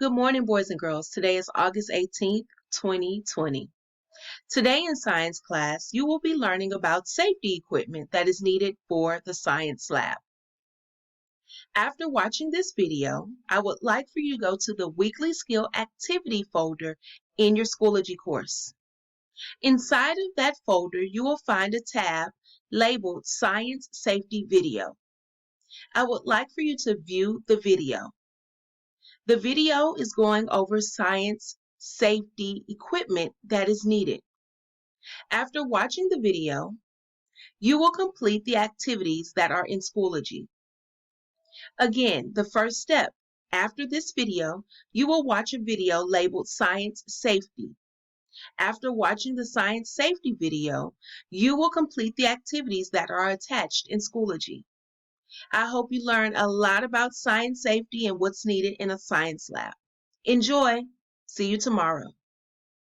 Good morning, boys and girls. Today is August 18th, 2020. Today in science class, you will be learning about safety equipment that is needed for the science lab. After watching this video, I would like for you to go to the weekly skill activity folder in your Schoology course. Inside of that folder, you will find a tab labeled Science Safety Video. I would like for you to view the video. The video is going over science safety equipment that is needed. After watching the video, you will complete the activities that are in Schoology. Again, the first step, after this video, you will watch a video labeled Science Safety. After watching the science safety video, you will complete the activities that are attached in Schoology. I hope you learn a lot about science safety and what's needed in a science lab. Enjoy! See you tomorrow.